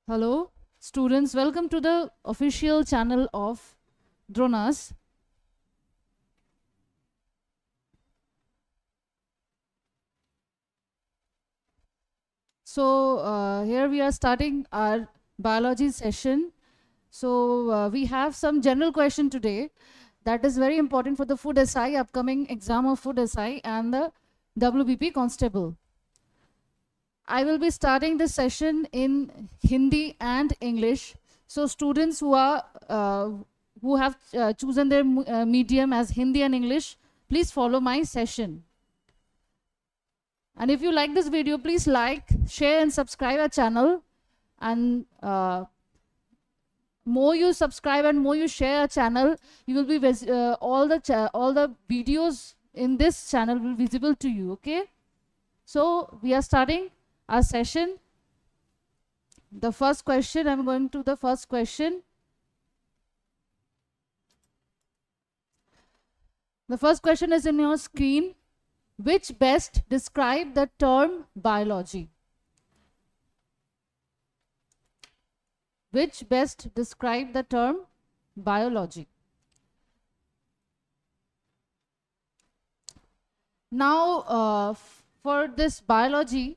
Hello, students. Welcome to the official channel of Dronas. So here we are starting our biology session. So we have some general question today that is very important for the food SI, upcoming exam of food SI and the WBP constable. I will be starting this session in Hindi and English. So students who have chosen their medium as Hindi and English, please follow my session. And if you like this video, please like, share and subscribe our channel. And more you subscribe and more you share our channel, you will be all the videos in this channel will be visible to you. Okay, so we are starting our session. The first question, I'm going to the first question. The first question is in your screen. Which best describe the term biology? Which best describe the term biology? Now, for this biology,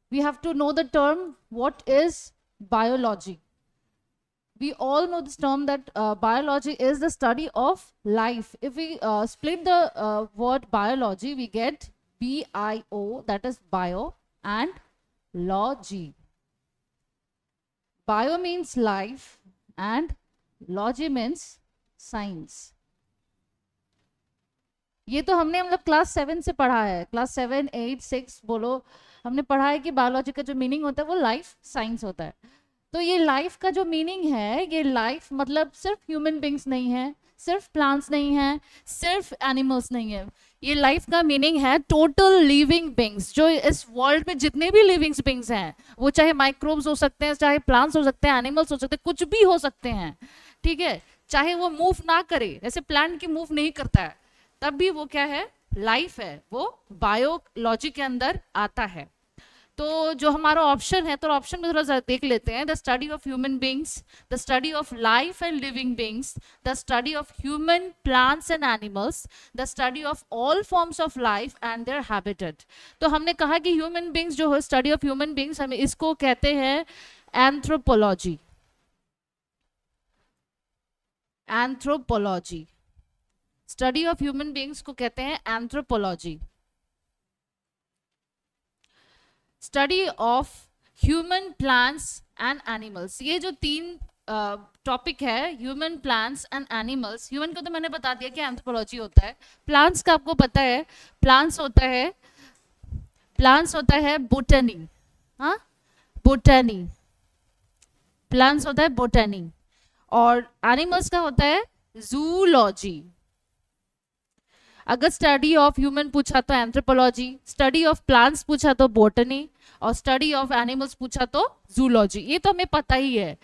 we have to know the term, what is biology? We all know this term that biology is the study of life. If we split the word biology, we get B-I-O, that is bio, and logy. Bio means life and logy means science. ये तो हमने मतलब class 7 से पढ़ा है, class 7, 8, 6 बोलो, हमने पढ़ा है कि बायोलॉजी का जो मीनिंग होता है वो लाइफ साइंस होता है. तो ये लाइफ का जो मीनिंग है, ये लाइफ मतलब सिर्फ ह्यूमन बींग्स नहीं है, सिर्फ प्लांट्स नहीं है, सिर्फ एनिमल्स नहीं है. ये लाइफ का मीनिंग है टोटल लिविंग बींग्स. जो इस वर्ल्ड में जितने भी लिविंग बींग्स हैं, वो चाहे माइक्रोब्स हो सकते हैं, चाहे प्लांट्स हो सकते हैं, एनिमल्स हो सकते हैं, कुछ भी हो सकते हैं. ठीक है, चाहे वो मूव ना करे, जैसे प्लांट की मूव नहीं करता है, तब भी वो क्या है, लाइफ है, वो बायोलॉजी के अंदर आता है. तो जो हमारा ऑप्शन है, तो ऑप्शन में थोड़ा सा देख लेते हैं. The study of human beings, the study of life and living beings, the study of human plants and animals, the study of all forms of life and their habitat. तो हमने कहा कि ह्यूमन बींग्स जो है, study of human beings, हमें इसको कहते हैं anthropology. Anthropology, study of human beings को कहते हैं anthropology. Study of human plants and animals, ये जो तीन टॉपिक है, human plants and animals. Human को तो मैंने बता दिया कि एंथ्रोपोलॉजी होता है. प्लांट्स का आपको पता है, प्लांट्स होता है बोटनी. हाँ, बोटनी, प्लांट्स होता है बोटनी. और एनिमल्स का होता है जूलॉजी. अगर स्टडी ऑफ ह्यूमन पूछा तो एंथ्रोपोलॉजी, स्टडी ऑफ प्लांट्स पूछा तो बोटनी, और स्टडी ऑफ एनिमल्स पूछा तो जूलॉजी. ये तो हमें पता ही है.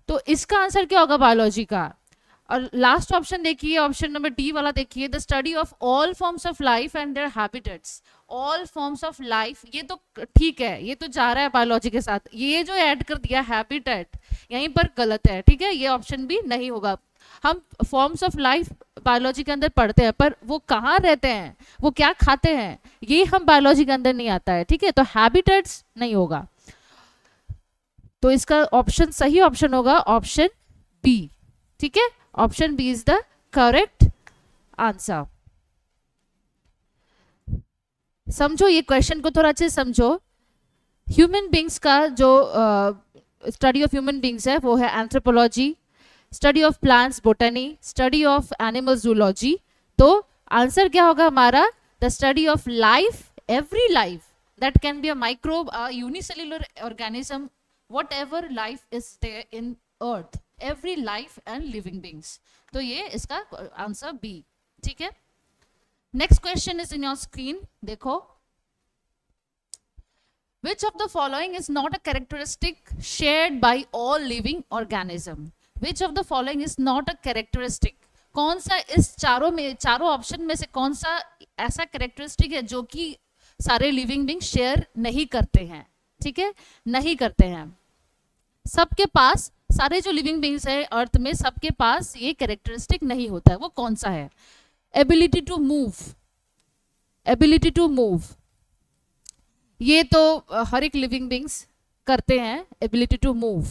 तो इसका आंसर क्या होगा बायोलॉजी का? और लास्ट ऑप्शन देखिए, ऑप्शन नंबर डी वाला देखिए, the study of all forms of life and there habitats. All forms of life, ये तो ठीक है, ये तो जा रहा है बायोलॉजी के साथ. ये जो ऐड कर दिया हैबिटेट, यहीं पर गलत है. ठीक है, ये ऑप्शन भी नहीं होगा. हम फॉर्म्स ऑफ लाइफ बायोलॉजी के अंदर पढ़ते हैं, पर वो कहाँ रहते हैं, वो क्या खाते हैं, ये हम बायोलॉजी के अंदर नहीं आता है. ठीक है, तो हैबिटेट्स नहीं होगा. तो इसका ऑप्शन, सही ऑप्शन होगा ऑप्शन बी. ठीक है, option B is the correct answer. समझो ये क्वेश्चन को थोड़ा अच्छे समझो. ह्यूमन बींग्स का जो स्टडी ऑफ ह्यूमन बींग्स है वो है anthropology, study of plants botany, study of animals zoology. तो आंसर क्या होगा हमारा? The study of life, every life that can be a microbe, a unicellular organism, whatever life is there in earth, every life and living beings. तो ये इसका answer B. ठीक है, next question is in your screen. देखो, which of the following is not a characteristic shared by all living organism? Which of the following is not a characteristic? कौन सा इस चारों ऑप्शन में से कौन सा ऐसा कैरेक्टरिस्टिक है जो कि सारे लिविंग बींग शेयर नहीं करते हैं, ठीक है, नहीं करते हैं। सबके पास, सारे जो लिविंग बींग्स है अर्थ में, सबके पास ये कैरेक्टरिस्टिक नहीं होता है। वो कौन सा है? Ability to move, ability to move, ये तो हर एक लिविंग बींग्स करते हैं। एबिलिटी टू मूव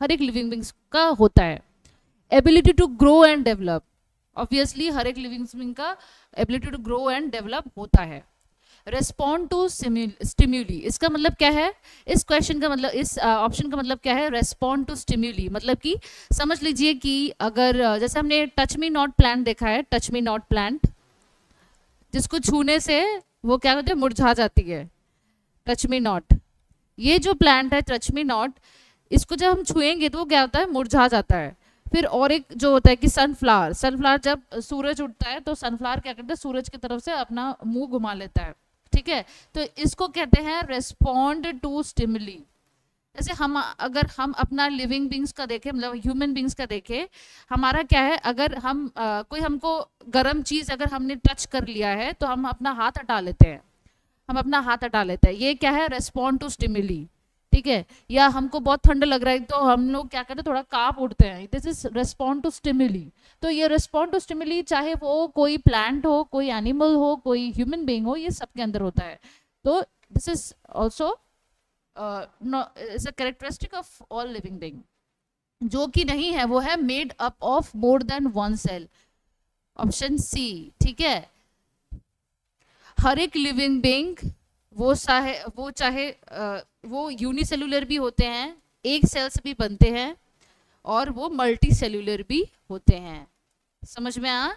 हर एक लिविंग बींग्स का होता है। Ability to grow and develop, obviously हर एक लिविंग बींग का ability to grow and develop होता है। रेस्पॉन्ड टू स्टिम्यूली, इसका मतलब क्या है? इस क्वेश्चन का मतलब, इस ऑप्शन का मतलब क्या है? रेस्पॉन्ड टू स्टिम्यूली, मतलब कि समझ लीजिए कि अगर जैसे हमने टच मी नॉट प्लांट देखा है, टच मी नॉट प्लांट, जिसको छूने से वो क्या होता है? मुरझा जाती है। टच मी नॉट, ये जो प्लांट है टच मी नॉट, इसको जब हम छुएंगे तो वो क्या होता है? मुरझा जाता है। फिर और एक जो होता है कि सनफ्लावर, सनफ्लावर जब सूरज उठता है तो सनफ्लावर क्या करता है? सूरज की तरफ से अपना मुंह घुमा लेता है, ठीक है। तो इसको कहते हैं रेस्पॉन्ड टू स्टिमुली। जैसे हम, अगर हम अपना लिविंग बींग्स का देखें, मतलब ह्यूमन बींग्स का देखें, हमारा क्या है? अगर हम कोई हमको गर्म चीज़ अगर हमने टच कर लिया है तो हम अपना हाथ हटा लेते हैं, हम अपना हाथ हटा लेते हैं। ये क्या है? रेस्पॉन्ड टू स्टिमुली, ठीक है। या हमको बहुत ठंड लग रहा है तो हम लोग क्या करते हैं? थोड़ा कांप उठते हैं। This is respond to stimuli. तो ये रेस्पॉन्ड टू स्टिमुली, चाहे वो कोई प्लांट हो, कोई एनिमल हो, कोई ह्यूमन बीइंग हो, ये सबके अंदर होता है। तो this is also is a characteristic of all living being. जो कि नहीं है वो है made up of more than one cell, option C, ठीक है। हर एक लिविंग बीइंग वो चाहे वो यूनिसेलुलर भी होते हैं, एक सेल से भी बनते हैं, और वो मल्टी सेलुलर भी होते हैं। समझ में आ?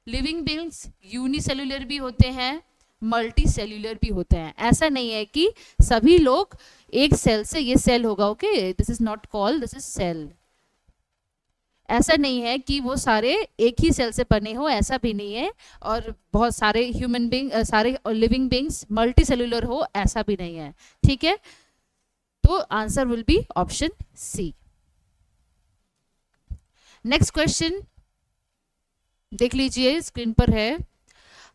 लिविंग बीइंग्स यूनिसेलुलर भी होते हैं, मल्टी सेलुलर भी होते हैं। ऐसा नहीं है कि सभी लोग एक सेल से, ये सेल होगा, okay, this is not called, this is cell. ऐसा नहीं है कि वो सारे एक ही सेल से बने हो, ऐसा भी नहीं है। और बहुत सारे ह्यूमन बीइंग, सारे लिविंग बीइंग्स मल्टी सेलुलर हो, ऐसा भी नहीं है, ठीक है। तो answer will be option C. Next question देख लीजिए, स्क्रीन पर है।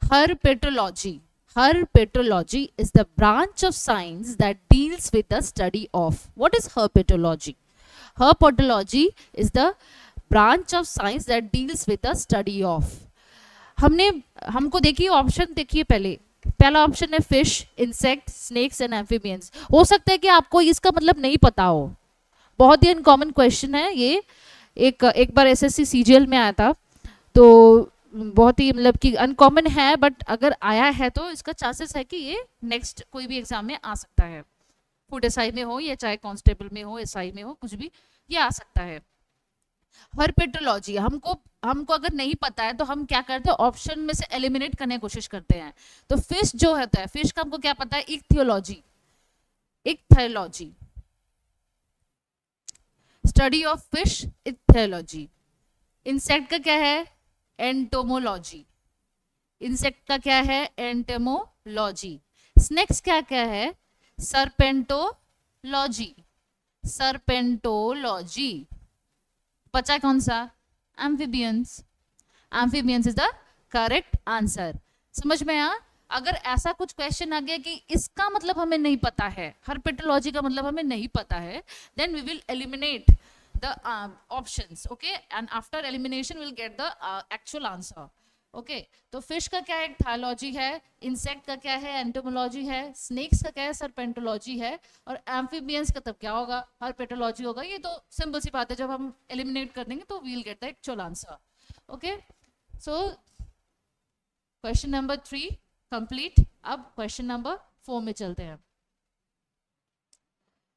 Herpetology, herpetology is the branch of science that deals with the study of, what is herpetology? Herpetology is the branch of science that deals with the study of। हमको देखिए option, देखिए पहला option है fish, insect, snakes and amphibians. हो सकता है कि आपको इसका मतलब नहीं पता हो, बहुत ही अनकॉमन क्वेश्चन है ये। एक बार एसएससी सीजीएल में आया था, तो बहुत ही मतलब कि अनकॉमन है, बट अगर आया है तो इसका चांसेस है कि ये नेक्स्ट कोई भी एग्जाम में आ सकता है। फूड एसआई में हो या चाहे कांस्टेबल में हो, एसआई में हो, कुछ भी ये आ सकता है। हर्पेटोलॉजी हमको अगर नहीं पता है तो हम क्या करते हैं? ऑप्शन में से एलिमिनेट करने की कोशिश करते हैं। तो फिश जो होता है, फिश का हमको क्या पता है? Ichthyology, ichthyology, study of fish, ichthyology. Insect का क्या है? एंटोमोलॉजी, इंसेक्ट का क्या है? एंटेमोलॉजी। स्नेक्स क्या क्या है? सर्पेंटोलॉजी, सर्पेंटोलॉजी। बचा कौन सा? Amphibians, amphibians is the correct answer. समझ में आ? अगर ऐसा कुछ क्वेश्चन आ गया कि इसका मतलब हमें नहीं पता है, हर्पेटोलॉजी का मतलब हमें नहीं पता है, then we will eliminate the options, okay, and after elimination we'll get the actual answer, okay। तो फिश का क्या है? थायलॉजी है। इंसेक्ट का क्या है? एंटोमोलॉजी है। स्नेक्स का क्या है? सर्पेंटोलॉजी है। और एम्फीबियंस का तब क्या होगा? हर्पेटोलॉजी होगा। ये तो सिंपल सी बात है, जब हम एलिमिनेट कर देंगे तो we'll get the actual answer, okay। so question number 3 complete. अब क्वेश्चन नंबर 4 में चलते हैं।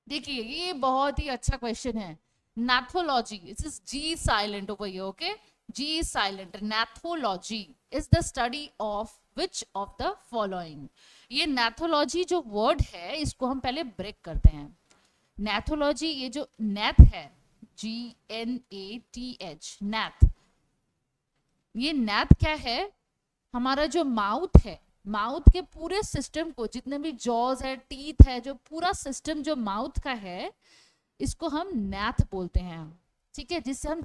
देखिए ये बहुत ही अच्छा क्वेश्चन है। Gnathology, it is G silent over here, okay? G is silent. Gnathology is the study of which of the following? ये gnathology जो वर्ड है, इसको हम पहले ब्रेक करते हैं। Gnathology, ये जो nath है, GNATH, nath, ये nath क्या है? हमारा जो माउथ है, माउथ के पूरे सिस्टम को, जितने भी जॉज है, टीथ है, जो पूरा सिस्टम जो माउथ का है, इसको हम नैथ बोलते हैं, ठीक है, जिससे हम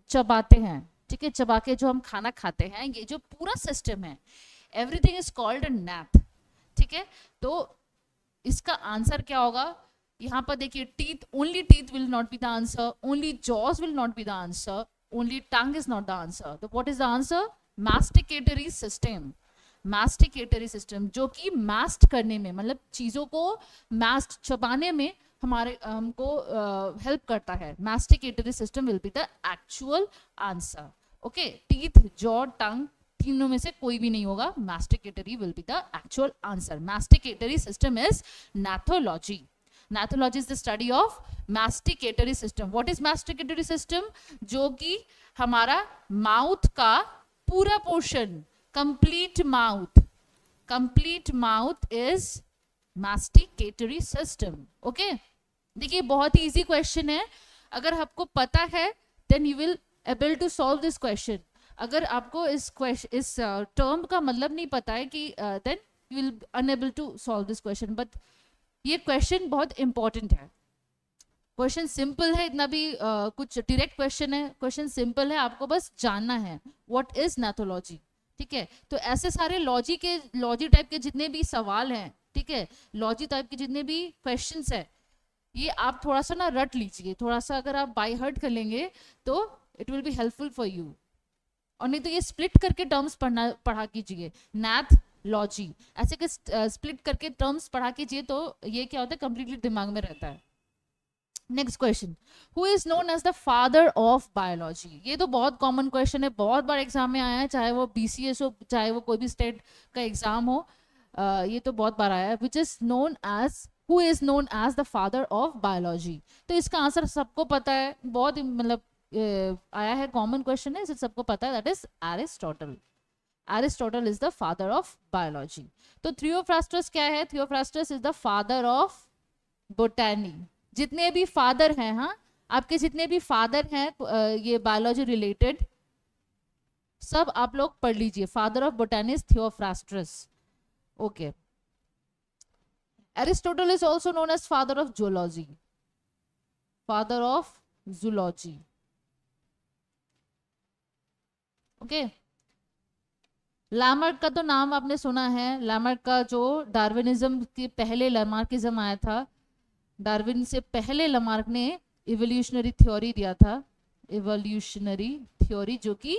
चबाते हैं, ठीक है, चबा के जो हम खाना खाते हैं, ये जो पूरा सिस्टम है, एवरीथिंग इज कॉल्ड नैथ, ठीक ठीक है, तो इसका आंसर क्या होगा? यहाँ पर देखिए, teeth, only teeth will not be the answer, only jaws will not be the answer, only tongue is not the answer. तो what is the answer? Masticatory system. Masticatory system जो कि मास्ट करने में, मतलब चीजों को मास्ट चबाने में हमारे हमको हेल्प करता है. Masticatory system will be the actual answer. Okay, teeth, jaw, tongue, तीनों में से कोई भी नहीं होगा. Masticatory will be the actual answer. Masticatory system is gnathology. Gnathology is the study of masticatory system. What is masticatory system? जो कि हमारा माउथ का पूरा portion, complete mouth is masticatory system. Okay, देखिए बहुत ही इजी क्वेश्चन है. अगर आपको पता है then you will able to solve this question. अगर आपको इस टर्म का मतलब नहीं पता है कि then you will unable to solve this question. But ये क्वेश्चन बहुत इंपॉर्टेंट है. क्वेश्चन सिंपल है, इतना भी कुछ डायरेक्ट क्वेश्चन है. क्वेश्चन सिंपल है, आपको बस जानना है व्हाट इज नाथोलॉजी. ठीक है, तो ऐसे सारे लॉजी टाइप के जितने भी सवाल हैं, ठीक है, लॉजी टाइप के जितने भी क्वेश्चंस है, ये आप थोड़ा सा ना रट लीजिए. थोड़ा सा अगर आप बाय हार्ट कर लेंगे तो it will be helpful for you. और नहीं तो ये स्प्लिट करके टर्म्स पढ़ा कीजिए. मैथ, लॉजी ऐसे के स्प्लिट करके टर्म्स पढ़ा कीजिए, तो ये क्या होता है, कंप्लीटली दिमाग में रहता है. Next question, who is known as the father of biology. ये तो बहुत कॉमन क्वेश्चन है, बहुत बार एग्जाम में आया है, चाहे वो BCS हो, चाहे वो कोई भी स्टेट का एग्जाम हो. ये तो बहुत बार आया है. Which is known as, who is known as the father of biology. तो इसका आंसर सबको पता है, बहुत मतलब आया है, कॉमन क्वेश्चन है, सबको पता है, that is Aristotle. Aristotle is the father of biology. तो थियोफ्रास्टस क्या है? Theophrastus is the father of botany. जितने भी फादर हैं, हाँ, आपके जितने भी फादर हैं ये बायोलॉजी रिलेटेड, सब आप लोग पढ़ लीजिए. Father of botany is Theophrastus. Okay, Aristotle is also known as father of zoology. Father of zoology. Okay, Lamarck का तो नाम आपने सुना है. लैमार्क का जो डार्विनिज्म के पहले लैमार्किज्म आया था, डार्विन से पहले लैमार्क ने इवोल्यूशनरी थ्योरी दिया था. इवोल्यूशनरी थ्योरी जो कि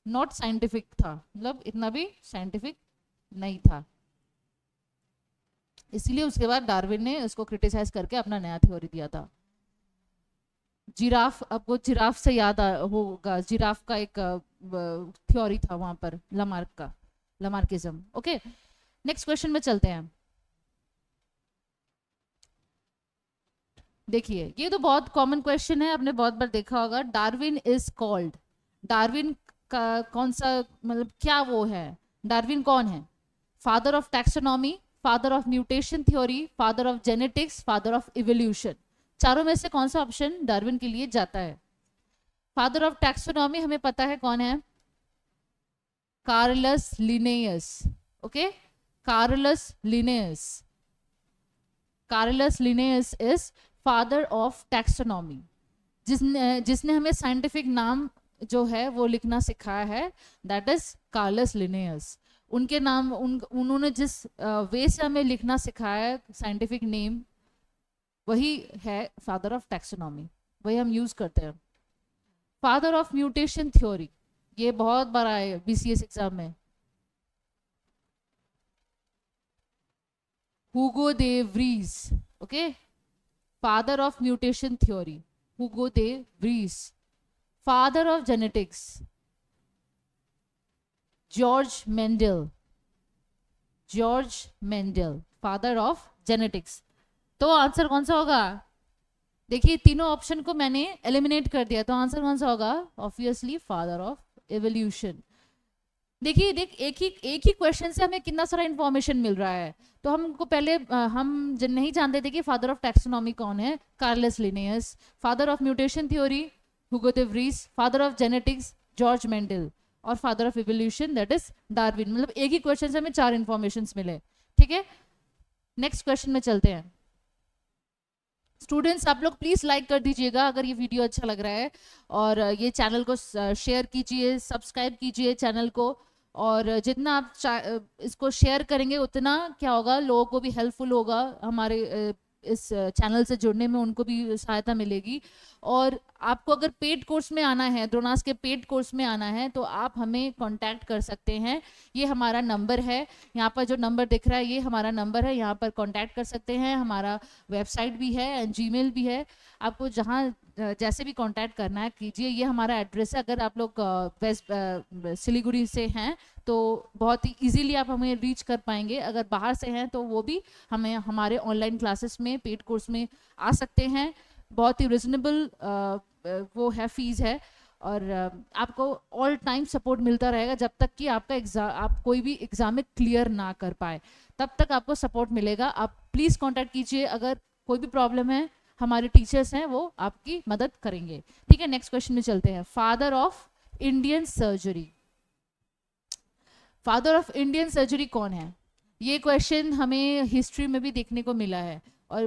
नॉट साइंटिफिक था, मतलब इतना भी साइंटिफिक नहीं था. इसीलिए उसके बाद डार्विन ने उसको क्रिटिसाइज करके अपना नया थ्योरी दिया था. जिराफ, आपको जिराफ से याद होगा, जिराफ का एक थ्योरी था वहां पर, लैमार्क का, लैमार्किज्म. ओके, नेक्स्ट क्वेश्चन में चलते हैं. देखिए, ये तो बहुत कॉमन क्वेश्चन है, आपने बहुत बार देखा होगा. डार्विन इज कॉल्ड, डार्विन का कौन सा, मतलब क्या वो है, डार्विन कौन है? Father of taxonomy, father of mutation theory, father of genetics, father of evolution. चारों में से कौन सा ऑप्शन डार्विन के लिए जाता है? फादर ऑफ टैक्सोनॉमी हमें पता है कौन है, Carolus Linnaeus. Okay, Carolus Linnaeus. Carolus Linnaeus is father of taxonomy, जिसने हमें साइंटिफिक नाम जो है वो लिखना सिखाया है, दैट इज कार्लस लिनेयस. उनके नाम, उन्होंने जिस वे से हमें लिखना सिखाया है, साइंटिफिक नेम, वही है फादर ऑफ टैक्सोनॉमी, वही हम यूज करते हैं. फादर ऑफ म्यूटेशन थ्योरी, ये बहुत बार आए BCS एग्जाम में. हुगो de Vries. Okay, father of mutation theory, Hugo de Vries. Father of genetics, George Mendel. George Mendel, father of genetics. तो आंसर कौन सा होगा? देखिए, तीनों ऑप्शन को मैंने एलिमिनेट कर दिया, तो आंसर कौन सा होगा? Obviously father of evolution. देखिए, एक ही क्वेश्चन से हमें कितना सारा इंफॉर्मेशन मिल रहा है. तो हमको पहले हम नहीं जानते थे कि फादर ऑफ टैक्सोनॉमी कौन है, Carolus Linnaeus. Father of mutation theory, Hugo de Vries. Father of genetics, George Mendel. और father of evolution, that is Darwin. मतलब एक ही क्वेश्चन से हमें 4 इंफॉर्मेशन मिले. ठीक है, नेक्स्ट क्वेश्चन में चलते हैं. स्टूडेंट्स, आप लोग प्लीज लाइक कर दीजिएगा अगर ये वीडियो अच्छा लग रहा है, और ये चैनल को शेयर कीजिए, सब्सक्राइब कीजिए चैनल को, और जितना आप इसको शेयर करेंगे उतना क्या होगा, लोगों को भी हेल्पफुल होगा, हमारे इस चैनल से जुड़ने में उनको भी सहायता मिलेगी। और आपको अगर पेड कोर्स में आना है, द्रोणास के पेड कोर्स में आना है, तो आप हमें कांटेक्ट कर सकते हैं। ये हमारा नंबर है, यहाँ पर जो नंबर दिख रहा है ये हमारा नंबर है, यहाँ पर कांटेक्ट कर सकते हैं। हमारा वेबसाइट भी है एंड जीमेल भी है, आपको जहाँ जैसे भी कांटेक्ट करना है कीजिए। ये हमारा एड्रेस है। अगर आप लोग वेस्ट सिलीगुड़ी से हैं तो बहुत ही इजीली आप हमें रीच कर पाएंगे। अगर बाहर से हैं तो वो भी हमें हमारे ऑनलाइन क्लासेस में, पेड कोर्स में आ सकते हैं। बहुत ही रिजनेबल वो है, फीस है, और आपको ऑल टाइम सपोर्ट मिलता रहेगा जब तक कि आपका एग्जाम, आप कोई भी एग्जाम में क्लियर ना कर पाए, तब तक आपको सपोर्ट मिलेगा। आप प्लीज़ कांटेक्ट कीजिए। अगर कोई भी प्रॉब्लम है, हमारे टीचर्स हैं, वो आपकी मदद करेंगे। ठीक है, नेक्स्ट क्वेश्चन में चलते हैं। Father of Indian surgery, father of Indian surgery कौन है? ये क्वेश्चन हमें हिस्ट्री में भी देखने को मिला है और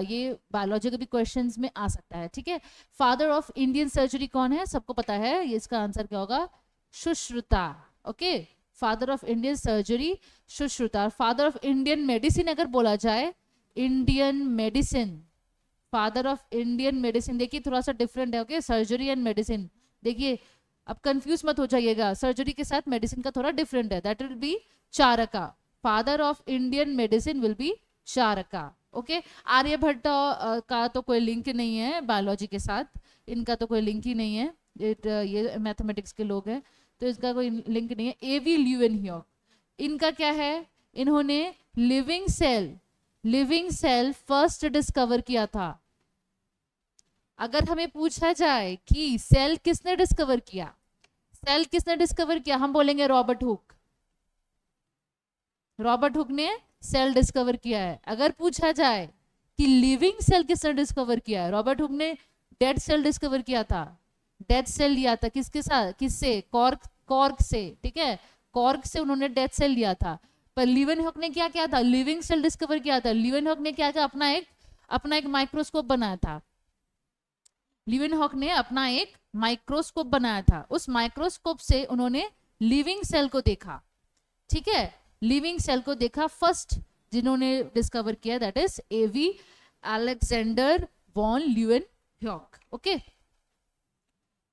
ये बायोलॉजी के भी क्वेश्चंस में आ सकता है। ठीक है, फादर ऑफ इंडियन सर्जरी कौन है? सबको पता है, ये इसका आंसर क्या होगा? Sushruta. Okay, father of Indian surgery Sushruta. Father of Indian medicine अगर बोला जाए, Indian medicine, father of Indian medicine, देखिए थोड़ा सा डिफरेंट है। ओके, सर्जरी एंड मेडिसिन, देखिए अब कंफ्यूज मत हो जाइएगा, सर्जरी के साथ मेडिसिन का थोड़ा डिफरेंट है। That will be Charaka. Father of Indian medicine will be Charaka. Okay, Aryabhatta का तो कोई लिंक नहीं है बायोलॉजी के साथ, इनका तो कोई लिंक ही नहीं है। ये मैथमेटिक्स के लोग हैं तो इसका कोई लिंक नहीं है। एवी ल्यूवेनहॉक, इनका क्या है? इन्होंने लिविंग सेल फर्स्ट डिस्कवर किया था। अगर हमें पूछा जाए कि सेल किसने डिस्कवर किया, सेल किसने डिस्कवर किया, हम बोलेंगे रॉबर्ट हुक। रॉबर्ट हुक ने सेल डिस्कवर किया है। अगर पूछा जाए कि लिविंग सेल किसने डिस्कवर किया है, रॉबर्ट हुक ने डेड सेल डिस्कवर किया था। डेड सेल लिया था किसके साथ? किससे? कॉर्क से। ठीक है, कॉर्क से उन्होंने डेड सेल लिया था। पर लीवेनहॉक ने क्या किया था? लिविंग सेल डिस्कवर किया था। लीवेनहॉक ने क्या किया? अपना एक माइक्रोस्कोप बनाया था। लीवेनहॉक ने अपना एक माइक्रोस्कोप बनाया था। उस माइक्रोस्कोप से उन्होंने लिविंग सेल को देखा। ठीक है, लिविंग सेल को देखा। फर्स्ट जिन्होंने डिस्कवर किया that is A V Alexander von Leeuwenhoek. Okay,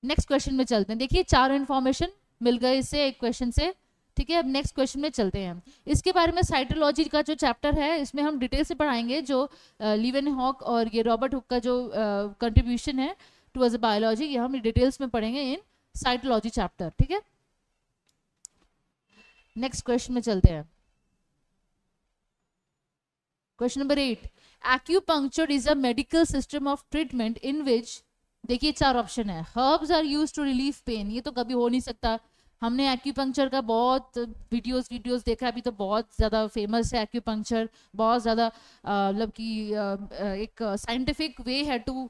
next question में चलते हैं। देखिए 4 इंफॉर्मेशन मिल गए इससे, एक क्वेश्चन से। ठीक है, अब नेक्स्ट क्वेश्चन में चलते हैं। इसके बारे में साइटोलॉजी का जो चैप्टर है इसमें हम डिटेल से पढ़ाएंगे, जो लीवेनहॉक और ये रॉबर्ट हुक का जो कंट्रीब्यूशन है टुवर्ड्स बायोलॉजी, ये हम डिटेल्स में पढ़ेंगे इन साइटोलॉजी चैप्टर। ठीक है, नेक्स्ट क्वेश्चन में चलते हैं। Question number 8, acupuncture is a medical system of treatment in which, देखिए 4 ऑप्शन है। Herbs are used to relieve pain, ये तो कभी हो नहीं सकता। हमने एक्यूपंक्चर का बहुत वीडियोस देखा, अभी तो बहुत ज़्यादा फेमस है एक्यूपंक्चर, बहुत ज़्यादा मतलब कि एक साइंटिफिक वे है टू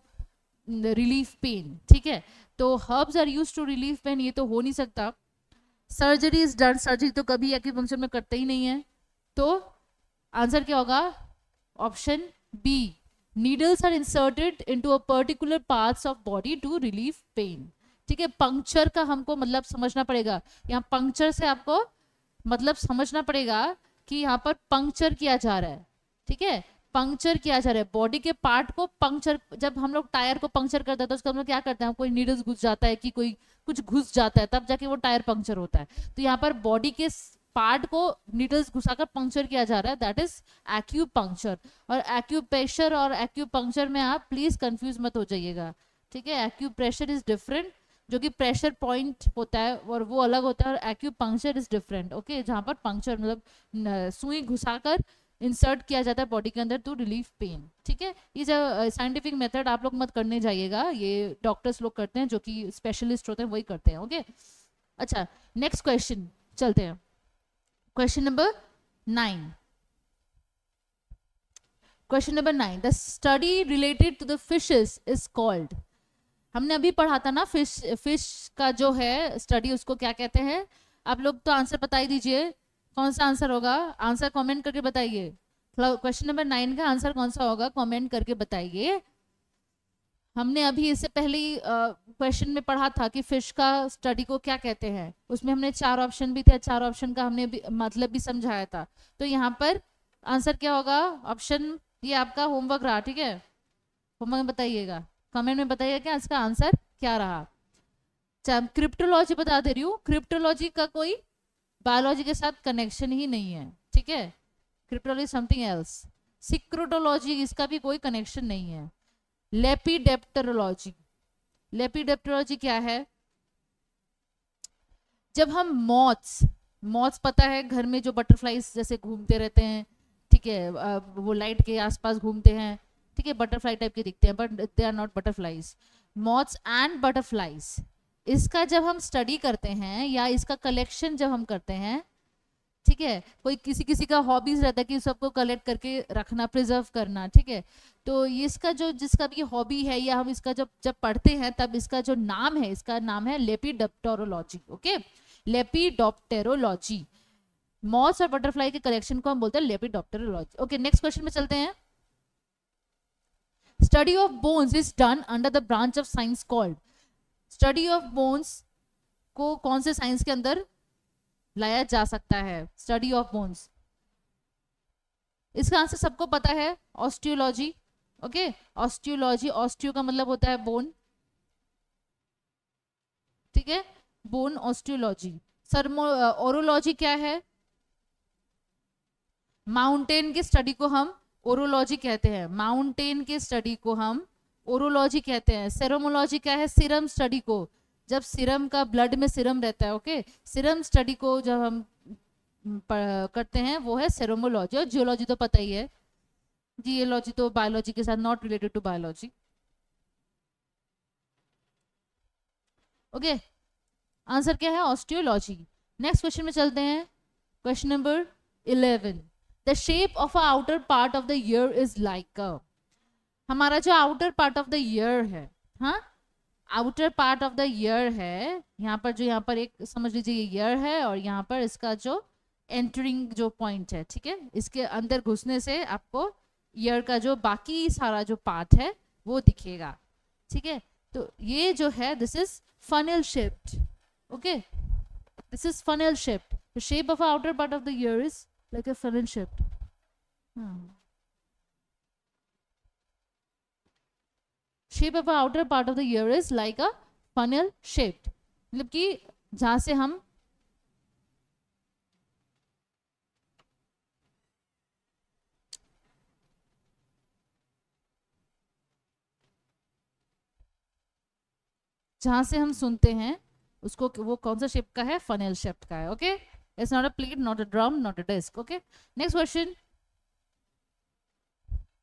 रिलीव पेन। ठीक है, तो herbs are used to relieve pain, ये तो हो नहीं सकता। सर्जरी इज डन, सर्जरी तो कभी एक्यूपंक्चर में करते ही नहीं है। तो आंसर क्या होगा? Option B, needles are inserted into a particular parts of body to relieve pain. ठीक है, पंक्चर का हमको मतलब समझना पड़ेगा। यहाँ पंक्चर से आपको मतलब समझना पड़ेगा कि यहाँ पर पंक्चर किया जा रहा है। ठीक है, पंक्चर किया जा रहा है बॉडी के पार्ट को पंक्चर। जब हम लोग टायर को पंक्चर करते हैं तो उसका हम लोग क्या करते हैं? कोई नीडल्स घुस जाता है कि कोई कुछ घुस जाता है, तब जाके वो टायर पंक्चर होता है। तो यहाँ पर बॉडी के पार्ट को नीडल्स घुसाकर पंक्चर किया जा रहा है, दैट इज एक्यूपंक्चर। और एक्यूप्रेशर और एक्यूपंक्चर में आप प्लीज कंफ्यूज मत हो जाइएगा। ठीक है, एक्यूप्रेशर इज डिफरेंट, जो कि प्रेशर पॉइंट होता है और वो अलग होता है, और एक्यूपंक्चर इज डिफरेंट। ओके, जहाँ पर पंक्चर मतलब सुई घुसाकर इंसर्ट किया जाता है बॉडी के अंदर टू रिलीव पेन। ठीक है, ये जो साइंटिफिक मेथड आप लोग मत करने जाइएगा, ये डॉक्टर्स लोग करते हैं, जो कि स्पेशलिस्ट होते हैं वही करते हैं। ओके, अच्छा नेक्स्ट क्वेश्चन चलते हैं। Question number 9, question number 9, the study related to the fishes is called, हमने अभी पढ़ा था ना फिश का जो है स्टडी, उसको क्या कहते हैं? आप लोग तो आंसर बता ही दीजिए, कौन सा आंसर होगा? आंसर कमेंट करके बताइए। क्वेश्चन नंबर 9 का आंसर कौन सा होगा? कमेंट करके बताइए। हमने अभी इससे पहले क्वेश्चन में पढ़ा था कि फिश का स्टडी को क्या कहते हैं, उसमें हमने 4 ऑप्शन भी थे, 4 ऑप्शन का हमने भी मतलब भी समझाया था। तो यहाँ पर आंसर क्या होगा, ऑप्शन, ये आपका होमवर्क रहा, ठीक है, होमवर्क में बताइएगा, कमेंट में बताइएगा कि इसका आंसर क्या रहा। क्रिप्टोलॉजी बता दे रही हूँ, क्रिप्टोलॉजी का कोई बायोलॉजी के साथ कनेक्शन ही नहीं है, ठीक है, क्रिप्टोलॉजी समथिंग एल्स। सिक्रोटोलॉजी, इसका भी कोई कनेक्शन नहीं है। लेपिडेप्टेरोलॉजी, लेपिडेप्टेरोलॉजी क्या है, जब हम मॉथ्स पता है घर में जो बटरफ्लाईज जैसे घूमते रहते हैं, ठीक है, वो लाइट के आसपास घूमते हैं, ठीक है, बटरफ्लाई टाइप के दिखते हैं, but they are not butterflies, moths and butterflies. इसका जब हम स्टडी करते हैं या इसका कलेक्शन जब हम करते हैं, ठीक है, कोई किसी किसी का हॉबीज रहता है कि सबको कलेक्ट करके रखना, प्रिजर्व करना, ठीक है, तो इसका जो जिसका भी हॉबी है या हम इसका जब जब पढ़ते हैं तब इसका जो नाम है, इसका नाम है लेपिडोप्टेरोलॉजी, ओके, लेपिडोप्टेरोलॉजी। मॉथ्स और बटरफ्लाई के कलेक्शन को हम बोलते हैं लेपिडोप्टेरोलॉजी। ओके, नेक्स्ट क्वेश्चन में चलते हैं। Study of bones is done under the branch of science called, study of bones को कौन से साइंस के अंदर लाया जा सकता है, स्टडी ऑफ बोन्स, इसका आंसर सबको पता है, ऑस्टियोलॉजी, ओके, ऑस्टियोलॉजी, ऑस्टियो का मतलब होता है बोन, ठीक है, बोन ऑस्टियोलॉजी। ओरोलॉजी क्या है, माउंटेन के स्टडी को हम ओरोलॉजी कहते हैं, माउंटेन के स्टडी को हम ओरोलॉजी कहते हैं। सेरोमोलॉजी क्या है, सीरम स्टडी को, जब सीरम का ब्लड में सीरम रहता है, ओके, सीरम स्टडी को जब हम करते हैं वो है सेरोमोलॉजी। और जियोलॉजी तो पता ही है, जियोलॉजी तो बायोलॉजी के साथ not related to biology, okay, answer क्या है, ऑस्टियोलॉजी। नेक्स्ट क्वेश्चन में चलते हैं, question number 11। The shape of a outer part of the ear is like a, हमारा जो outer part of the ear है, हाँ, outer part of the ear है, यहाँ पर जो, यहाँ पर एक समझ लीजिए ये ईयर है और यहाँ पर इसका जो एंटरिंग जो पॉइंट है, ठीक है, इसके अंदर घुसने से आपको ईयर का जो बाकी सारा जो पार्ट है वो दिखेगा, ठीक है, तो ये जो है this is funnel shaped, okay, this is funnel shaped, the shape of outer part of the ear is like a funnel shaped. Shape of outer part of the ear is like a funnel shaped, मतलब कि जहां से हम सुनते हैं उसको, वो कौन सा शेप का है, फनल शेप का है, okay, it's not a plate, not a drum, not a disc, okay. Next question,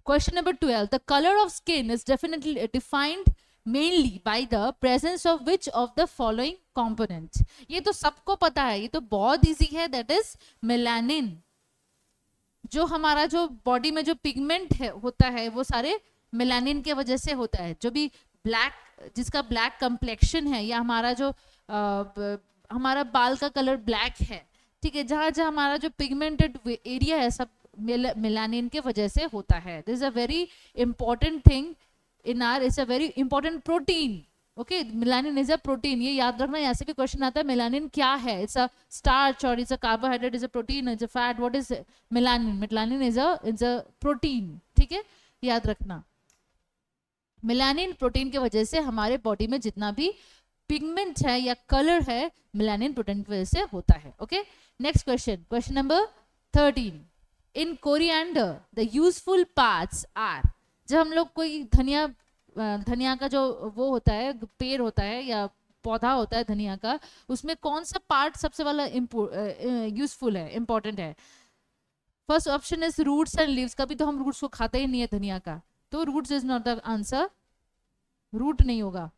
question number 12। The colour of skin is definitely defined mainly by the presence of which of the following components, ये तो सबको पता है, ये तो बहुत easy है, that is melanin. जो हमारा जो बॉडी में जो पिगमेंट है होता है वो सारे मेलानिन के वजह से होता है। जो भी ब्लैक, जिसका ब्लैक कंप्लेक्शन है या हमारा जो हमारा बाल का कलर ब्लैक है, ठीक है, जहाँ जहाँ हमारा जो पिगमेंटेड एरिया है सब मेलानिन के वजह से होता है। This is a very important thing in are, it's a very important protein, okay, melanin is a protein, ये याद रखना, यहाँ से भी क्वेश्चन आता है मेलानिन क्या है, इट्स अ स्टार्च और it's a carbohydrate, is a protein, is a fat, what is melanin, melanin is a protein, ठीक है, याद रखना। मेलानिन प्रोटीन की वजह से हमारे बॉडी में जितना भी पिगमेंट है या कलर है मेलानिन प्रोटीन की वजह से होता है, okay. Next question, question number 13। In coriander the useful parts are, जब हम लोग कोई धनिया का जो वो होता है, पेड़ होता है या पौधा होता है धनिया का, उसमें कौन सा पार्ट सबसे वाला यूजफुल है, इंपॉर्टेंट है? First option is roots and leaves. कभी तो हम रूट्स को खाते ही नहीं है धनिया का, तो roots is not the answer, root नहीं होगा।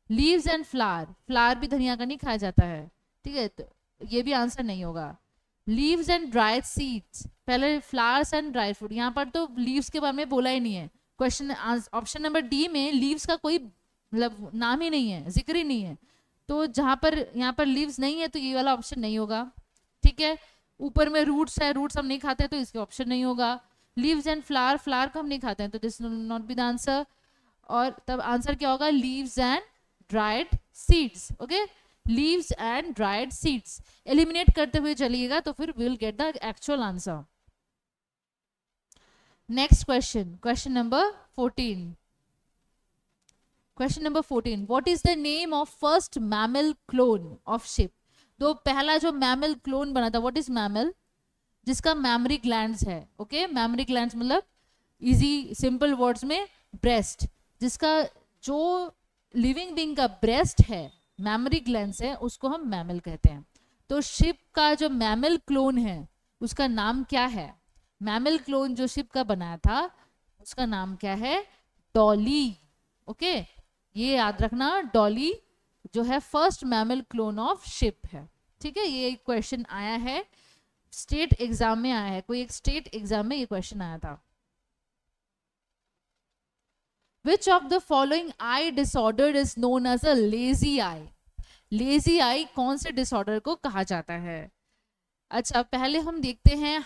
लीव्स एंड फ्लावर, फ्लावर भी धनिया का नहीं खाया जाता है, ठीक है, तो ये भी आंसर नहीं होगा। लीव्स एंड ड्राइड सीड्स, पहले फ्लावर्स एंड ड्राइड फ्रूट, यहाँ पर तो लीव्स के बारे में बोला ही नहीं है। क्वेश्चन ऑप्शन नंबर डी में लीव्स का कोई मतलब नाम ही नहीं है, जिक्र ही नहीं है, तो जहां पर यहाँ पर लीव्स नहीं है तो ये वाला ऑप्शन नहीं होगा, ठीक है। ऊपर में रूट्स है, रूट्स हम नहीं खाते हैं तो इसके ऑप्शन नहीं होगा। लीव्स एंड फ्लावर, फ्लावर को हम नहीं खाते हैं तो this not be the answer. और तब आंसर क्या होगा, leaves and dried seeds. Okay, leaves and dried seeds eliminate करते हुए चलिएगा तो फिर will get the actual answer. Next question, question number 14। Question number 14, what is the name of first mammal clone of ship? तो पहला जो mammal clone बना था, व्हाट इज मैमल? जिसका मैमरी ग्लैंड्स है। ओके, मैमरी ग्लैंड्स मतलब easy simple words में breast, जिसका जो लिविंग बीइंग का ब्रेस्ट है, मैमरी ग्लैंड्स है, उसको हम मैमल कहते हैं। तो शिप का जो मैमल क्लोन है उसका नाम क्या है? मैमल क्लोन जो शिप का बनाया था उसका नाम क्या है? डॉली। ओके, ये याद रखना, डॉली जो है first mammal clone of ship है। ठीक है, ये क्वेश्चन आया है स्टेट एग्जाम में, आया है, कोई एक स्टेट एग्जाम में ये क्वेश्चन आया था। Which of the following eye disorder is known as a lazy eye? Lazy eye कौन से डिसऑर्डर को कहा जाता है? अच्छा, पहले हम देखते हैं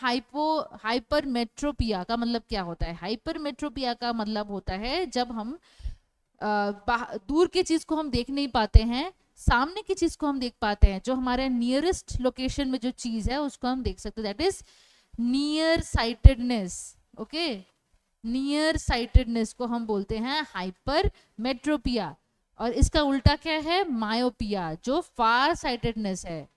हाइपरमेट्रोपिया का मतलब क्या होता है। हाइपरमेट्रोपिया का मतलब होता है जब हम दूर की चीज को हम देख नहीं पाते हैं, सामने की चीज को हम देख पाते हैं, जो हमारे नियरेस्ट लोकेशन में जो चीज है उसको हम देख सकते हैं, that is near sightedness. Okay, near sightedness को हम बोलते हैं हाइपरमेट्रोपिया, और इसका उल्टा क्या है? मायोपिया, जो फार साइटेडनेस है।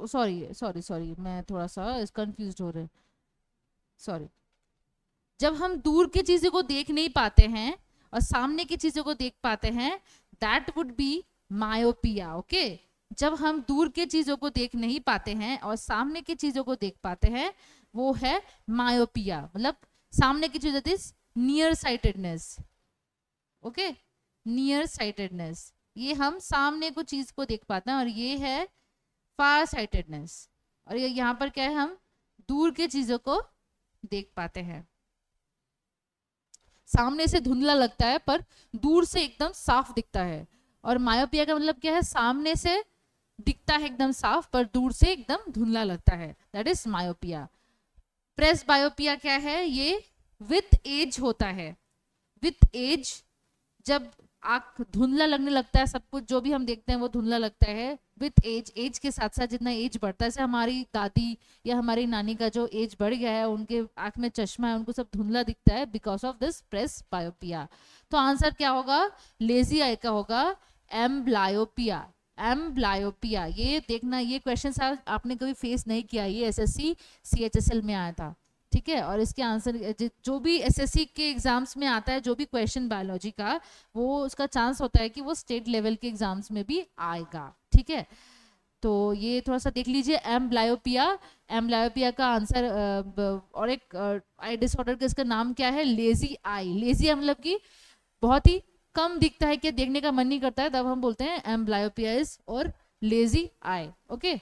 सॉरी सॉरी सॉरी, मैं थोड़ा सा कंफ्यूज हो रहे, सॉरी। जब हम दूर की चीजों को देख नहीं पाते हैं और सामने की चीजों को देख पाते हैं, that would be myopia. Okay, जब हम दूर के चीजों को देख नहीं पाते हैं और सामने की चीजों को देख पाते हैं, वो है मायोपिया, मतलब सामने की चीज is near sightedness. Okay, near sightedness, ये हम सामने को चीज को देख पाते हैं, और ये है फार साइटेडनेस, और ये यहाँ पर क्या है, हम दूर के चीजों को देख पाते हैं। सामने से धुंधला लगता है पर दूर से एकदम साफ दिखता है। और मायोपिया का मतलब क्या है? सामने से दिखता है एकदम साफ पर दूर से एकदम धुंधला लगता है, दैट इज मायोपिया। प्रेस बायोपिया क्या है? ये विथ एज होता है। विथ एज, जब आंख धुंधला लगने लगता है, सब कुछ जो भी हम देखते हैं वो धुंधला लगता है। विथ एज, एज के साथ साथ जितना एज बढ़ता है, जैसे हमारी दादी या हमारी नानी का जो एज बढ़ गया है, उनके आंख में चश्मा है, उनको सब धुंधला दिखता है बिकॉज ऑफ दिस प्रेस बायोपिया। तो आंसर क्या होगा? लेजी आई का होगा एम्ब्लायोपिया। एम्ब्लायोपिया, ये देखना, ये क्वेश्चन आपने कभी फेस नहीं किया, ये एसएससी सीएचएसएल में आया था। ठीक है, और इसके आंसर जो भी एसएससी के एग्जाम्स में आता है, जो भी क्वेश्चन बायोलॉजी का, वो उसका चांस होता है कि वो स्टेट लेवल के एग्जाम्स में भी आएगा। ठीक है, तो ये थोड़ा सा देख लीजिए, एम्ब्लायोपिया। एम्ब्लायोपिया का आंसर, और एक आई डिसऑर्डर का इसका नाम क्या है? Lazy I. लेजी आई मतलब कि बहुत ही कम दिखता है, कि देखने का मन नहीं करता है, तब हम बोलते हैं एम्ब्लायोपिया इज और lazy eye. Okay,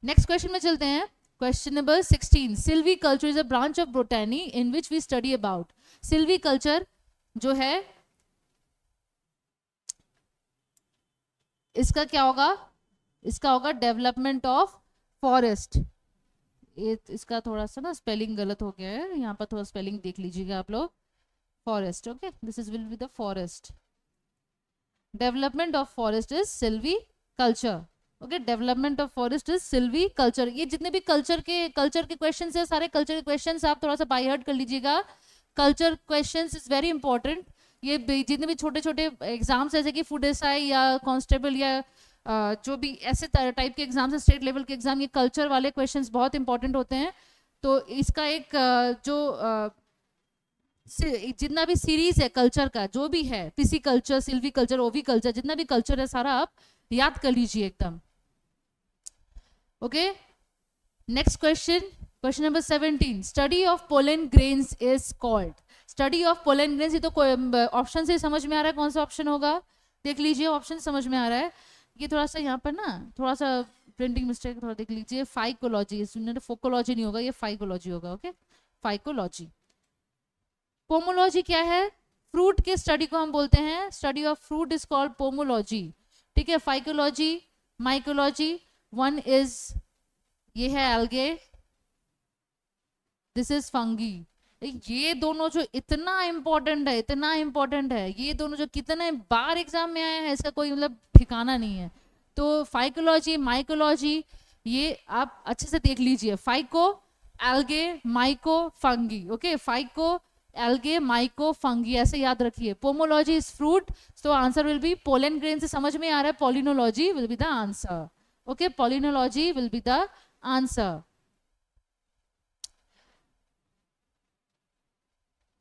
next question में चलते हैं। Question number 16, silviculture is a branch of botany in which we study about. Silviculture जो है, इसका क्या होगा? इसका होगा डेवलपमेंट ऑफ फॉरेस्ट। ये इसका थोड़ा सा ना स्पेलिंग गलत हो गया है, यहाँ पर थोड़ा स्पेलिंग देख लीजिएगा आप लोग। Forest, okay, this is will be the forest. Development of forest is Silvi culture. Okay, development of forest is Silvi culture. ये जितने भी कल्चर के क्वेश्चंस है, सारे कल्चर के क्वेश्चंस आप थोड़ा सा बाय हार्ट कर लीजिएगा। Culture questions is very important. ये जितने भी छोटे छोटे एग्जाम्स जैसे कि फूड एसआई या कांस्टेबल या जो भी ऐसे टाइप के एग्जाम्स है, स्टेट लेवल के एग्जाम, ये कल्चर वाले क्वेश्चंस बहुत इंपॉर्टेंट होते हैं। तो इसका एक जो जितना भी सीरीज है कल्चर का, जो भी है, पिसी कल्चर, सिल्वी कल्चर, ओवी कल्चर, जितना भी कल्चर है सारा आप याद कर लीजिए एकदम। Okay, next question, question number 17, study of pollen grains is called. Study of pollen grains, ये तो ऑप्शन से समझ में आ रहा है कौन सा ऑप्शन होगा, देख लीजिए, ऑप्शन समझ में आ रहा है। ये थोड़ा सा यहाँ पर ना थोड़ा सा प्रिंटिंग मिस्टेक, थोड़ा देख लीजिए। फाइकोलॉजी, फोकोलॉजी नहीं होगा, ये फाइकोलॉजी होगा। Okay, phycology. पोमोलॉजी क्या है? फ्रूट के स्टडी को हम बोलते हैं, study of fruit is called pomology. ठीक है, फाइकोलॉजी, माइकोलॉजी, वन इज, ये है एल्गे, दिस इज फंगी। ये दोनों जो इतना इंपॉर्टेंट है, इतना इंपॉर्टेंट है, ये दोनों जो कितने बार एग्जाम में आया है इसका कोई मतलब ठिकाना नहीं है। तो फाइकोलॉजी, माइकोलॉजी, ये आप अच्छे से देख लीजिए। Phyco, algae, myco, fungi. Okay, phyco, algae, myco, fungi, ऐसे याद रखिए। पोमोलॉजी इज फ्रूट, तो answer will be pollen grain. से समझ में आ रहा है? Palynology will be the answer. Okay, palynology will be the answer.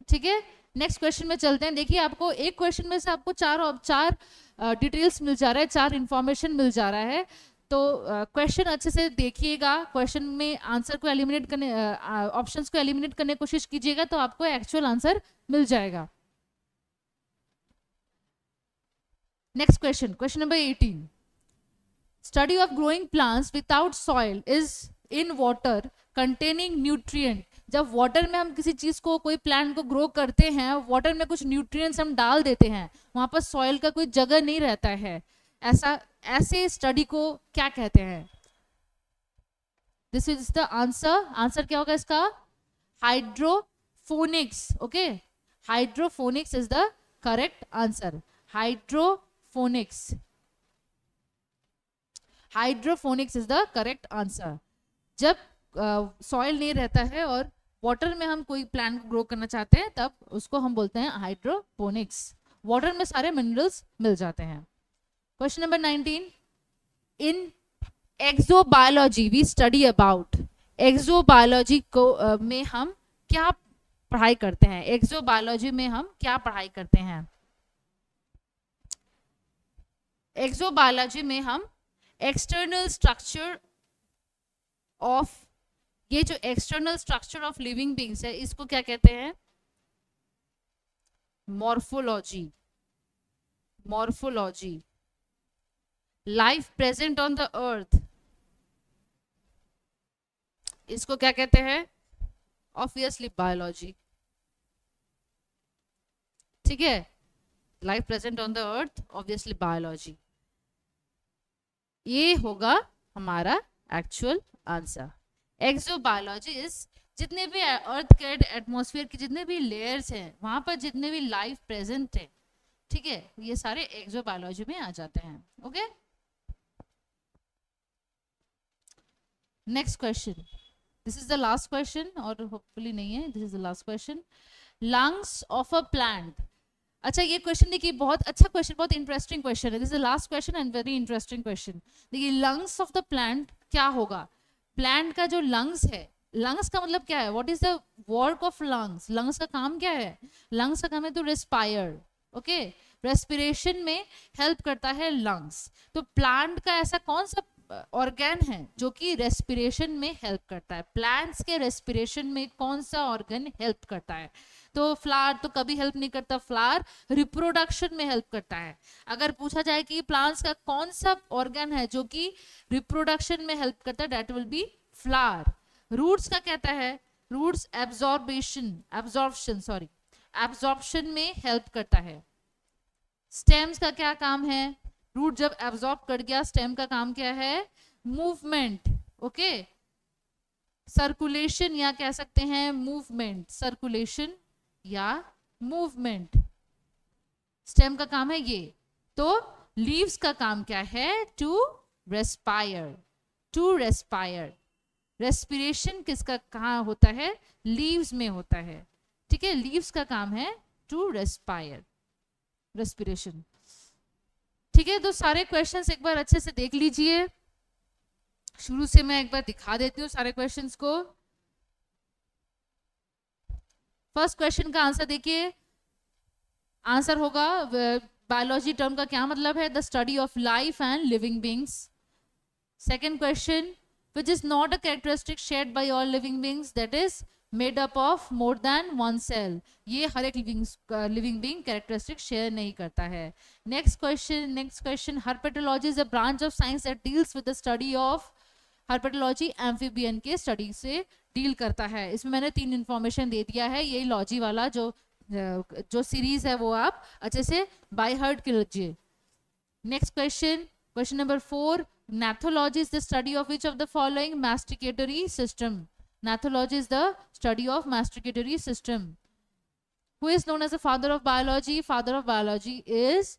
ठीक है, नेक्स्ट क्वेश्चन में चलते हैं। देखिए, आपको एक क्वेश्चन में से आपको चार डिटेल्स मिल जा रहा है, चार इंफॉर्मेशन मिल जा रहा है। तो क्वेश्चन अच्छे से देखिएगा, क्वेश्चन में आंसर को एलिमिनेट करने, ऑप्शंस को एलिमिनेट करने की कोशिश कीजिएगा, तो आपको एक्चुअल आंसर मिल जाएगा। Next question, question number 18, study of growing plants without soil is in water containing nutrient. जब वाटर में हम किसी चीज को, कोई प्लांट को ग्रो करते हैं, वाटर में कुछ न्यूट्रिएंट्स हम डाल देते हैं, वहां पर सॉइल का कोई जगह नहीं रहता है, ऐसे स्टडी को क्या कहते हैं? This is the answer. Answer क्या होगा इसका? Hydroponics. Okay, hydroponics is the correct answer. Hydroponics, hydroponics is the correct answer. जब सॉइल नहीं रहता है और वाटर में हम कोई प्लांट ग्रो करना चाहते हैं, तब उसको हम बोलते हैं हाइड्रोपोनिक्स। वाटर में सारे मिनरल्स मिल जाते हैं। Question number 19, in exobiology we study about. Exobiology को में हम क्या पढ़ाई करते हैं? एक्सोबायोलॉजी में हम क्या पढ़ाई करते हैं? एक्सोबायोलॉजी में हम एक्सटर्नल स्ट्रक्चर ऑफ, ये जो external structure of living beings है, इसको क्या कहते हैं? Morphology. Morphology. Life present on the earth, इसको क्या कहते हैं? Obviously biology. ठीक है, life present on the earth, obviously biology. ये होगा हमारा एक्चुअल आंसर। एक्सोबायोलॉजी इज जितने भी अर्थ के एटमॉस्फेयर की जितने भी लेयर्स हैं, वहां पर जितने भी लाइफ प्रेजेंट है, ठीक है, ये सारे एक्सोबायोलॉजी में आ जाते हैं। Okay, next question, this is the last question, और होपफुली नहीं है, this is the last question. Lungs of a plant. अच्छा, ये क्वेश्चन देखिए, बहुत अच्छा क्वेश्चन, बहुत इंटरेस्टिंग क्वेश्चन है। This is the last question and very interesting question. देखिए, लंग्स ऑफ द प्लांट क्या होगा? प्लांट का जो लंग्स है, लंग्स का मतलब क्या है? What is the work of lungs? Lungs का काम क्या है? लंग्स का काम है टू रेस्पायर। ओके, रेस्पिरेशन में हेल्प करता है लंग्स। तो प्लांट का ऐसा कौन सा ऑर्गन है जो कि रेस्पिरेशन में हेल्प करता है? प्लांट्स के रेस्पिरेशन में कौन सा ऑर्गन हेल्प करता है? तो फ्लावर तो कभी हेल्प नहीं करता, फ्लावर रिप्रोडक्शन में हेल्प करता है। अगर पूछा जाए कि प्लांट्स का कौन सा ऑर्गन है जो कि रिप्रोडक्शन में हेल्प करता है, that will be flower. Roots का कहता है, रूट्स एब्जॉर्प्शन में हेल्प करता है। स्टेम्स का क्या काम है? रूट जब एब्जॉर्ब कर गया, स्टेम का काम क्या है? मूवमेंट। ओके, सर्कुलेशन या कह सकते हैं मूवमेंट, सर्कुलेशन या मूवमेंट, स्टेम का काम है ये। तो लीव्स का काम क्या है? To respire, to respire. Respiration किसका कहाँ होता है? लीव्स में होता है। ठीक है, लीव्स का काम है टू रेस्पायर, रेस्पिरेशन। ठीक है, तो सारे क्वेश्चंस एक बार अच्छे से देख लीजिए। शुरू से मैं एक बार दिखा देती हूँ सारे क्वेश्चंस को। फर्स्ट क्वेश्चन का आंसर देखिए, आंसर होगा, बायोलॉजी टर्म का क्या मतलब है? The study of life and living beings. Second question, which is not a characteristic shared by all living beings, that is made up of more than one cell। ये हर एक living being characteristic share नहीं करता है। Next question, herpetology is a branch of science that deals with the study of, herpetology amphibian के study से deal करता है। इसमें मैंने 3 इंफॉर्मेशन दे दिया है। यही लॉजी वाला जो सीरीज है वो आप अच्छे से बाय हार्ट कर लीजिए। Next question, question number 4, Gnathology is the study of which of the following? Masticatory system. Gnathology is the study of masticatory system. Who is known as the father of biology? Father of biology is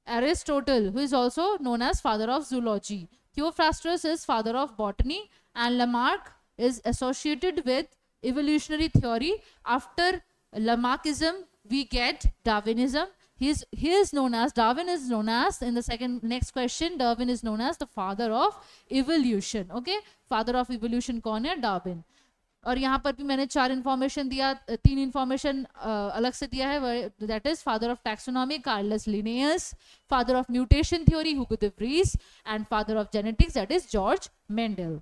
Aristotle, who is also known as father of zoology. Theophrastus is father of botany, and Lamarck is associated with evolutionary theory. After Lamarckism, we get Darwinism. Darwin is known as, in the next question, Darwin is known as the father of evolution. Okay, father of evolution कौन है? Darwin. और यहाँ पर भी मैंने 4 information दिया, 3 information अलग से दिया है. That is father of taxonomy Carolus Linnaeus, father of mutation theory Hugo de Vries, and father of genetics that is George Mendel.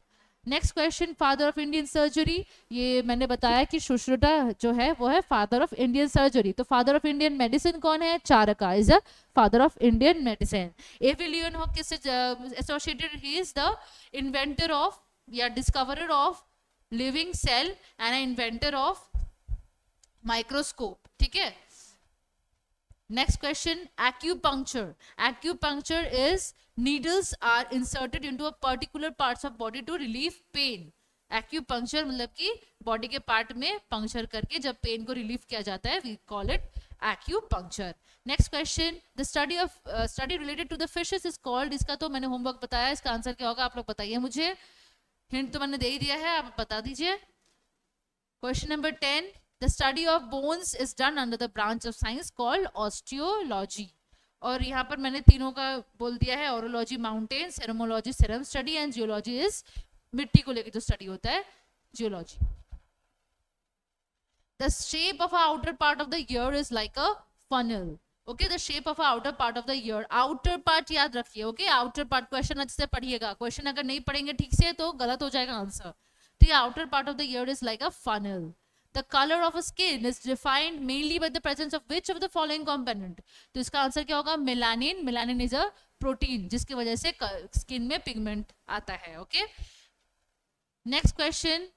Next question, father of Indian surgery. ये मैंने बताया कि सुश्रुता जो है वो है फादर ऑफ इंडियन सर्जरी. तो father of Indian medicine कौन है? Charaka is a father of Indian medicine. A V Leeuwenhoek किससे associated? He is the inventor of या discoverer of living cell and inventor of microscope. ठीक है. Next question, acupuncture. Acupuncture is needles are inserted into a particular parts of body to relieve pain. Acupuncture मतलब कि body के part में puncture करके जब pen को रिलीव किया जाता है, we call it acupuncture. Next question, the study related to the fishes is called. इसका तो मैंने होमवर्क बताया, इसका आंसर क्या होगा आप लोग बताइए मुझे. हिंट तो मैंने दे ही दिया है, आप बता दीजिए. Question number 10, the study of bones is done under the branch of science called osteology. और यहाँ पर मैंने तीनों का बोल दिया है, orology mountain, serology serum study, and geology is मिट्टी को लेकर जो स्टडी होता है, geology. The shape of our outer part of the ear is like a funnel. Okay, the shape of our outer part of the ear. Outer part याद रखिए. Okay, outer part question अच्छे से पढ़िएगा. Question अगर नहीं पढ़ेंगे ठीक से तो गलत हो जाएगा आंसर. तो ये outer part of the ear is like a funnel. The color of a skin is defined mainly by the presence of which of the following component? तो इसका आंसर क्या होगा? Melanin. Melanin is a protein जिसकी वजह से skin में pigment आता है. Okay. Next question,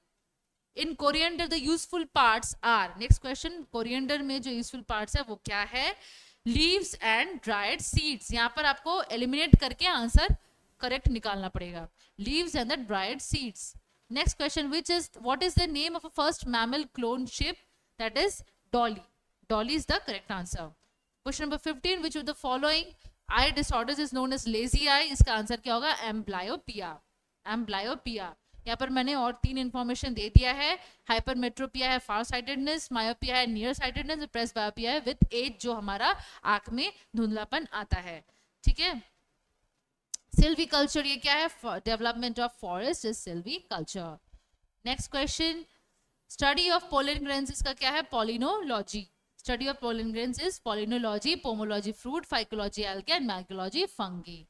in coriander the useful parts are. Next question, coriander में जो यूजफुल पार्ट्स है वो क्या है? Leaves and dried seeds. यहाँ पर आपको एलिमिनेट करके आंसर करेक्ट निकालना पड़ेगा. Leaves and the dried seeds. Next question, what is the name of a first mammal cloned ship? That is Dolly. Dolly is the correct answer. Question number 15, which of the following eye disorders is known as lazy eye? इसका answer क्या होगा? Amblyopia. Amblyopia. यहाँ पर मैंने और 3 information दे दिया है. Hypermetropia है फार साइटेडनेस, मायोपिया है नियर साइटेडनेस, प्रेसबायोपिया है विद एज जो हमारा आंख में धुंधलापन आता है. ठीक है. सिल्वीकल्चर ये क्या है? Development of forest is silviculture. Next question, study of pollen grains इसका क्या है? Palynology. Study of pollen grains is palynology. Pomology fruit, phycology algae and mycology fungi.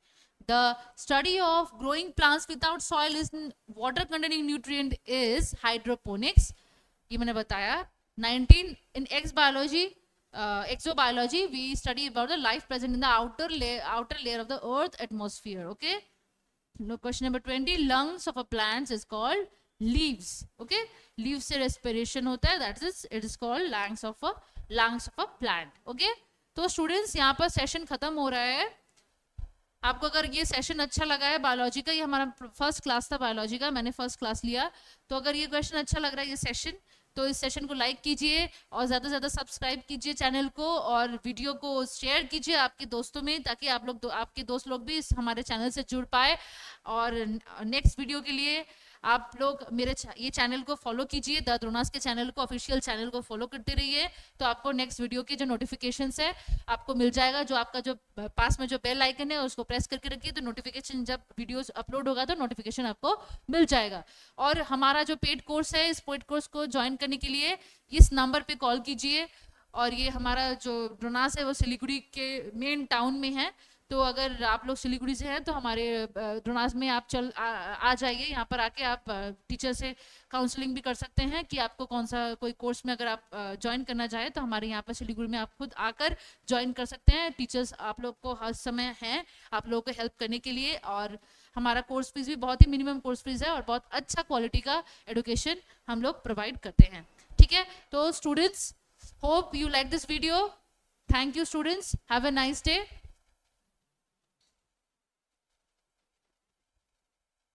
The study of growing plants without soil is water containing nutrient is hydroponics. ये मैंने बताया. 19 in exobiology, exobiology, we study about the life present in the outer layer of the earth atmosphere. Okay. No, question number 20, lungs of a plant is called leaves. Okay, leaves से respiration होता है, that is it is called lungs of a plant. Okay, तो students यहाँ पर session खत्म हो रहा है. आपको अगर ये सेशन अच्छा लगा है बायोलॉजी का, ये हमारा फर्स्ट क्लास था बायोलॉजी का, मैंने फर्स्ट क्लास लिया, तो अगर ये क्वेश्चन अच्छा लग रहा है ये सेशन, तो इस सेशन को लाइक कीजिए और ज़्यादा से ज़्यादा सब्सक्राइब कीजिए चैनल को, और वीडियो को शेयर कीजिए आपके दोस्तों में, ताकि आप लोग आपके दोस्त लोग भी इस हमारे चैनल से जुड़ पाए. और नेक्स्ट वीडियो के लिए आप लोग मेरे ये चैनल को फॉलो कीजिए, द द्रोणास के चैनल को, ऑफिशियल चैनल को फॉलो करते रहिए, तो आपको नेक्स्ट वीडियो की जो नोटिफिकेशंस है आपको मिल जाएगा. जो आपका जो पास में जो बेल आइकन है उसको प्रेस करके रखिए, तो नोटिफिकेशन जब वीडियोस अपलोड होगा तो नोटिफिकेशन आपको मिल जाएगा. और हमारा जो पेड कोर्स है, इस पेड कोर्स को ज्वाइन करने के लिए इस नंबर पर कॉल कीजिए. और ये हमारा जो द्रोणास है वो सिलीगुड़ी के मेन टाउन में है, तो अगर आप लोग सिलीगुड़ी से हैं तो हमारे द्रोणास में आप आ जाइए. यहाँ पर आके आप टीचर से काउंसलिंग भी कर सकते हैं कि आपको कौन सा कोई कोर्स में अगर आप ज्वाइन करना चाहें तो हमारे यहाँ पर सिलीगुड़ी में आप खुद आकर ज्वाइन कर सकते हैं. टीचर्स आप लोग को हर समय हैं आप लोगों को हेल्प करने के लिए. और हमारा कोर्स फीस भी बहुत ही मिनिमम कोर्स फीस है और बहुत अच्छा क्वालिटी का एडुकेशन हम लोग प्रोवाइड करते हैं. ठीक है, तो students, hope you like this video. Thank you students, have a nice day.